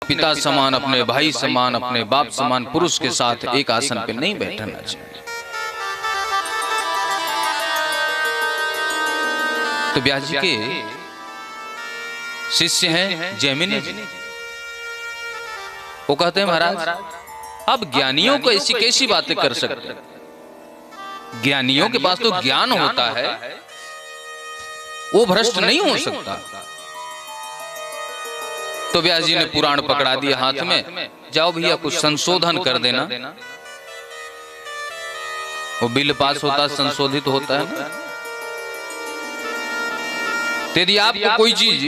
पिता समान, अपने भाई समान, अपने बाप समान पुरुष के साथ एक आसन पे नहीं बैठना चाहिए। तो व्यास जी के शिष्य हैं जैमिनी जी। वो कहते हैं महाराज अब ज्ञानियों को ऐसी कैसी बातें कर सकते हैं, ज्ञानियों के पास तो ज्ञान होता है, वो भ्रष्ट नहीं हो सकता। तो व्यास जी ने पुराण पकड़ा दिया हाथ में, जाओ भैया कुछ संशोधन कर देना। वो बिल पास होता संशोधित होता है ना। यदि आपको कोई चीज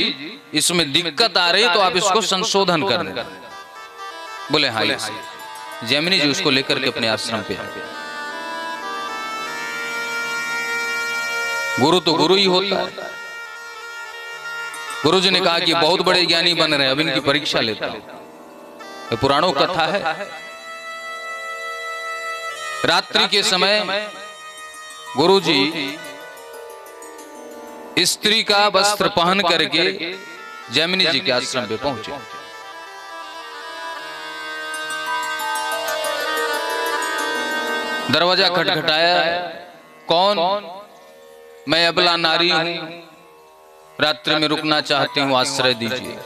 इसमें दिक्कत आ रही है तो आप इसको संशोधन कर दें। बोले हाँ। जैमिनी जी उसको लेकर के अपने आश्रम पे आए। गुरु तो गुरु ही होता है। गुरु जी ने कहा कि बहुत बड़े ज्ञानी बन रहे हैं, अब इनकी परीक्षा लेता हूं। ये पुराणों कथा है। रात्रि के समय गुरु जी स्त्री का वस्त्र पहन करके जैमिनी जी के आश्रम पे पहुंचे। दरवाजा खटखटाया। कौन? मैं अबला नारी हूं, रात्रि में रुकना चाहती हूं, आश्रय दीजिए।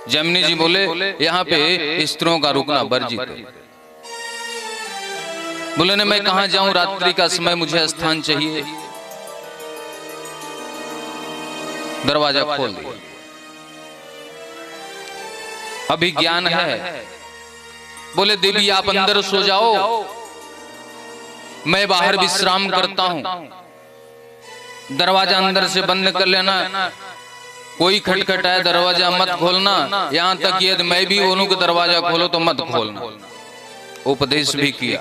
जैमिनी जी बोले यहां पे स्त्रियों का रुकना वर्जित है। बोले ने मैं कहां जाऊं, रात्रि का समय, मुझे स्थान चाहिए। दरवाजा खोल दिया। अभी ज्ञान है। बोले देवी आप अंदर सो जाओ, मैं बाहर विश्राम करता हूं। दरवाजा अंदर से बंद कर लेना, कोई खटखटाए दरवाजा मत खोलना, यहां तक यदि मैं भी बोलूं कि दरवाजा खोलो तो मत खोलना। उपदेश भी किया।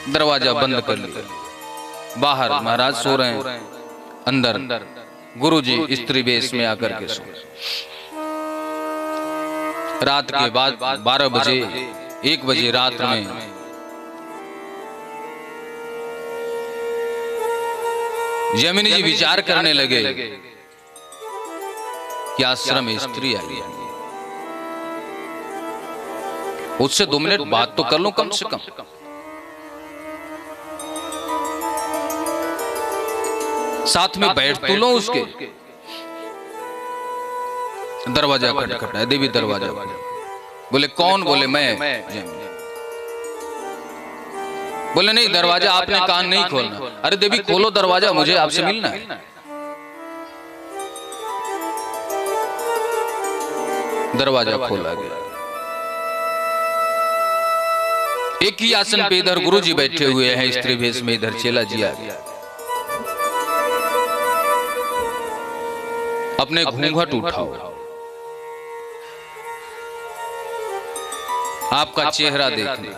दरवाजा बंद कर लिया। बाहर महाराज सो रहे हैं, अंदर गुरुजी स्त्री वेश में आकर के सो। रात के बाद 12 बजे 1 बजे रात में जैमिनी जी विचार करने लगे कि आश्रम में स्त्री आई है, उससे 2 मिनट बात तो कर लूं कम से कम। साथ में बैठ तो लो उसके। दरवाजा खटखटाया। देवी दरवाजा। बोले कौन? बोले मैं। बोले नहीं दरवाजा आपने कान नहीं खोलना। अरे देवी खोलो दरवाजा, मुझे आपसे मिलना है। दरवाजा खोला गया। एक ही आसन पे इधर गुरुजी बैठे हुए हैं स्त्री भेष में, इधर चेला जी आ गया। अपने घूंघट उठाओ, आपका चेहरा देखना।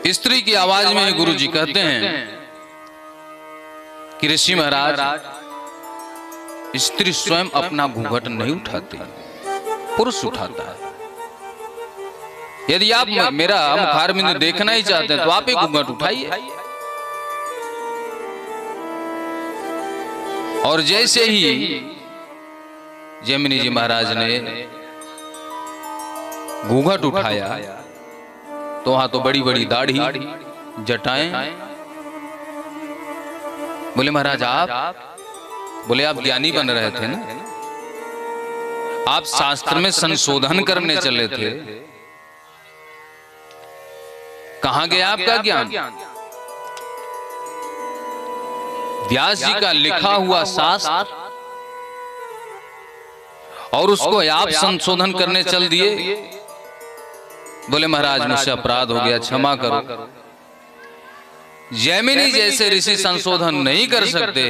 स्त्री की आवाज में गुरुजी कहते हैं कि ऋषि महाराज स्त्री स्वयं अपना घूंघट नहीं उठाती, पुरुष उठाता है। यदि आप मेरा मुखारबिंद देखना ही चाहते हैं तो आप ही घूंघट उठाइए। और जैसे ही जैमिनी जी महाराज ने घूंघट उठाया तो वहां तो बड़ी बड़ी दाढ़ी, जटाएं। बोले महाराज आप? बोले आप ज्ञानी बन रहे थे ना, आप शास्त्र में संशोधन करने चले थे, कहां गया आपका ज्ञान? व्यास जी का लिखा हुआ शास्त्र और उसको आप संशोधन करने चल दिए। बोले महाराज मुझसे अपराध हो गया, क्षमा करो। जैमिनी जैसे ऋषि संशोधन नहीं कर सकते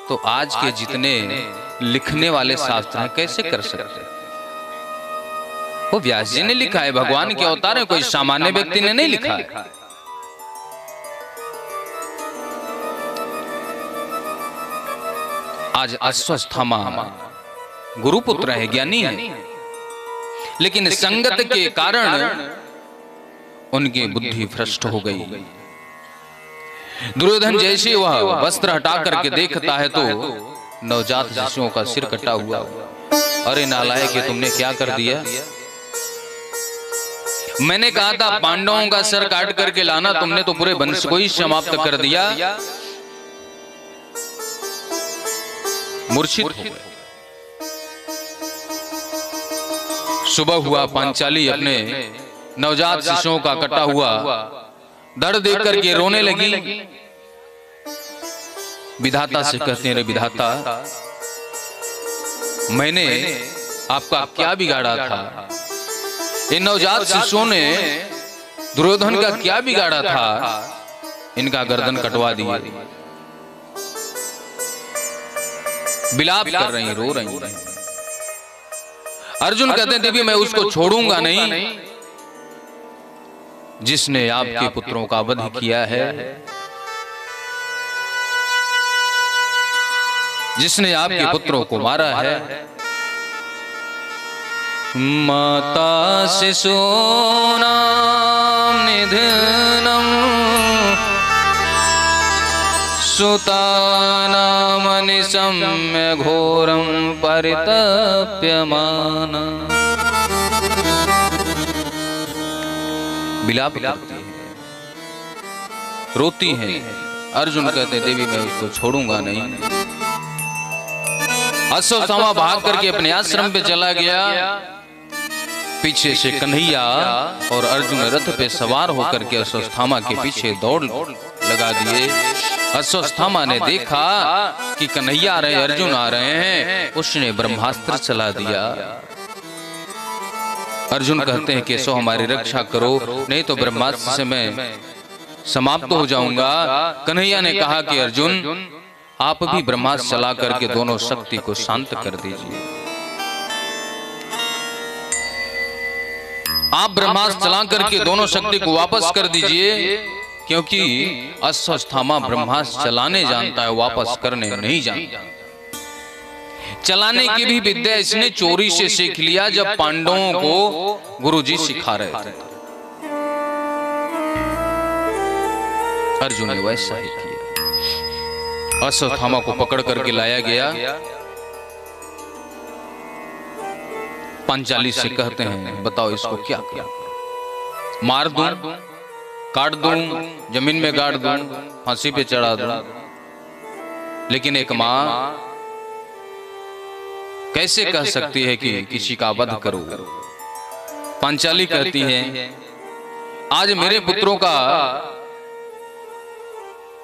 तो आज के जितने लिखने वाले शास्त्र हैं कैसे कर सकते? वो व्यास जी ने लिखा है, भगवान के अवतार है, कोई सामान्य व्यक्ति ने नहीं लिखा है। आज अस्वस्थमा गुरुपुत्र है, ज्ञानी है, लेकिन संगत के कारण उनकी बुद्धि भ्रष्ट हो गई। दुर्योधन जैसे वह वस्त्र हटा करके देखता है तो नवजात शिशुओं का सिर कटा हुआ, अरे नालायक, ये तुमने क्या कर दिया? मैंने कहा था पांडवों का सर काट करके लाना, तुमने तो पूरे वंश को ही समाप्त कर दिया। मूर्छित हो गए। सुबह हुआ, पांचाली अपने नवजात शिशुओं का कटा हुआ धड़ देख करके रोने लगी। विधाता से कहते हैं, रे विधाता, मैंने आपका क्या बिगाड़ा था? इन नवजात शिशुओं ने दुर्योधन का क्या बिगाड़ा था? इनका गर्दन कटवा दिया। विलाप कर रही, रो रही। अर्जुन कहते हैं, देवी मैं उसको छोड़ूंगा नहीं जिसने आपके पुत्रों का वध किया है, जिसने आपके पुत्रों को मारा है। माता शिशूनां निधनम् सुतानां निशम्य घोरं परितप्यमाना। विलाप करती है, रोती है। अर्जुन कहते, देवी मैं उसको छोड़ूंगा नहीं। अश्वत्थामा भाग करके अपने आश्रम पे चला गया। पीछे से कन्हैया और अर्जुन रथ पे सवार होकर के अश्वत्थामा के पीछे दौड़ लगा दिए। अश्वत्थामा ने देखा कि कन्हैया आ रहे, अर्जुन आ रहे हैं, उसने ब्रह्मास्त्र चला दिया। अर्जुन कहते हैं, केशव हमारी रक्षा करो, नहीं तो ब्रह्मास्त्र से मैं समाप्त हो जाऊंगा। कन्हैया ने कहा कि अर्जुन आप भी ब्रह्मास्त्र चला करके दोनों शक्ति को शांत कर दीजिए। आप ब्रह्मास्त्र चला करके दोनों शक्ति को वापस कर दीजिए, क्योंकि अश्वत्थामा ब्रह्मास्त्र चलाने जानता है, वापस करने नहीं जानता। चलाने की भी विद्या इसने चोरी से सीख लिया जब पांडवों को गुरुजी सिखा रहे थे। अर्जुन ने वैसा ही किया। अश्वत्थामा को पकड़ करके लाया गया। पांचाली से कहते हैं, बताओ इसको क्या करूं? मार दूं, काट दूं, जमीन में गाड़ दूं, फांसी पे चढ़ा दूं? लेकिन एक मां कैसे कह सकती है कि किसी का वध करो? पांचाली कहती है, आज मेरे पुत्रों का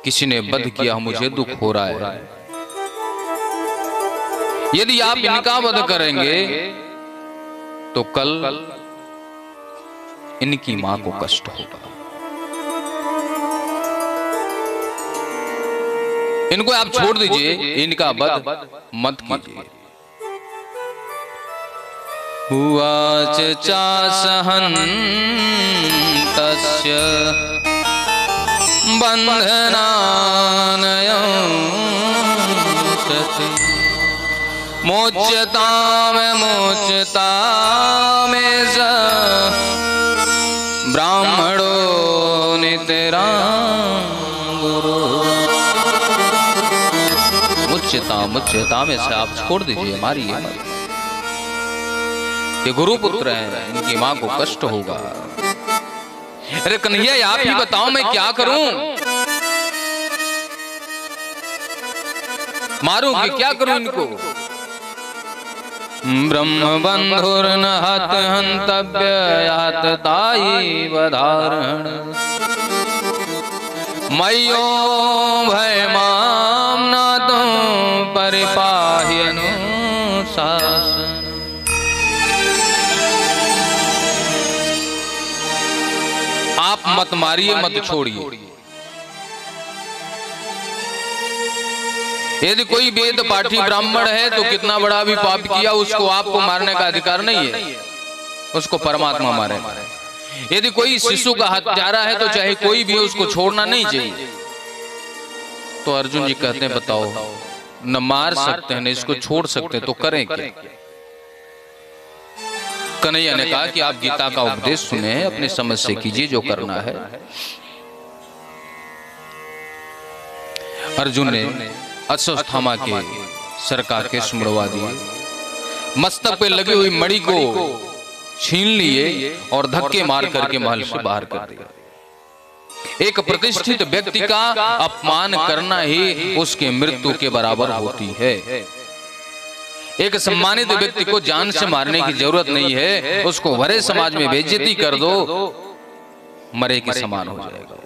किसी ने वध किया, मुझे दुख हो रहा है। यदि आप इनका वध करेंगे तो कल इनकी मां को कष्ट होगा। इनको आप छोड़ दीजिए, इनका वध मत कीजिए। उवाच चासहन्तस्य बन्धनानयंसति मोच्यतामेष ब्राह्मणो नितरां गुरु। मुच्यता में से आप छोड़ दीजिए, मारिए। ये गुरुपुत्र हैं, इनकी मां को कष्ट होगा। अरे कन्हैया आप ही बताओ मैं क्या करूं? मारूं कि क्या करूं इनको? ब्रह्म बंधुर्न हत हंतव्य यात ताई वधारण मय्यो भयमाम नातो परिपाह्यनु शासन। आप मत मारिए, मत छोड़िए। यदि कोई वेद पाठी ब्राह्मण है तो कितना बड़ा भी पाप किया, उसको आपको मारने का अधिकार नहीं है, उसको परमात्मा मारे। यदि कोई शिशु का हत्यारा है तो चाहे कोई भी, उसको छोड़ना नहीं चाहिए। तो अर्जुन जी कहते हैं, बताओ न मार सकते हैं न इसको छोड़ सकते, तो करें क्या? कन्हैया ने कहा कि आप गीता का उपदेश सुने, अपने समझ से कीजिए जो करना है। अर्जुन ने अश्वत्थामा के सर का केश मुड़वा दिए। मस्तक पे लगी हुई मणि को छीन लिए और धक्के मार करके महल से बाहर कर दिया। एक प्रतिष्ठित व्यक्ति का अपमान करना ही उसकी मृत्यु के बराबर होती है। एक सम्मानित व्यक्ति को जान से मारने की जरूरत नहीं है, उसको भरे समाज में बेइज्जती कर दो, मरे के समान हो जाएगा।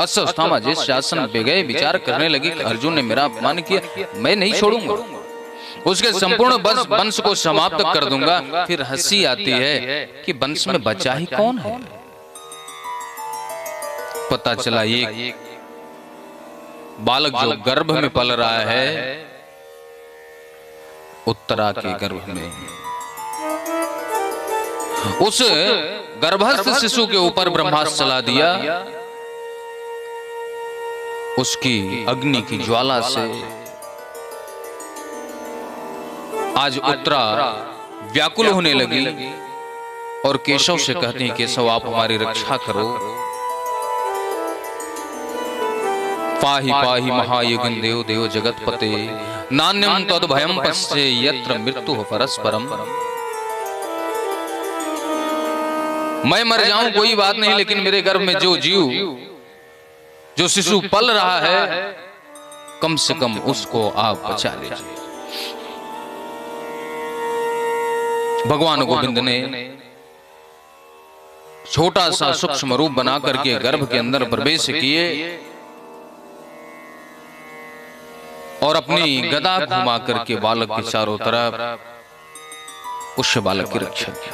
अश्वत्थामा जिस शासन पे गए विचार करने लगे कि अर्जुन ने मेरा अपमान किया, मैं नहीं छोड़ूंगा, उसके संपूर्ण वंश को समाप्त कर दूंगा। फिर हंसी आती है कि वंश में बचा ही कौन है। पता चला ये बालक जो गर्भ में पल रहा है, उत्तरा के गर्भ में, उस गर्भस्थ शिशु के ऊपर ब्रह्मास्त्र चला दिया। उसकी अग्नि की ज्वाला से आज उत्तरा व्याकुल होने लगी और केशव से कहती हैं, केशव आप हमारी रक्षा करो। पाहि पाहि महायुगं देव देव जगतपते, नान्यम तद भयम पश्ये यत्र मृत्यु परस्परम। मैं मर जाऊं कोई बात नहीं, लेकिन मेरे गर्भ में जो जीव, जो शिशु पल रहा है, कम से कम उसको आप बचा लीजिए। भगवान गोविंद ने छोटा सा सूक्ष्म रूप बना करके गर्भ के अंदर प्रवेश किए और अपनी गदा घुमा करके बालक के चारों तरफ उस बालक की रक्षा की।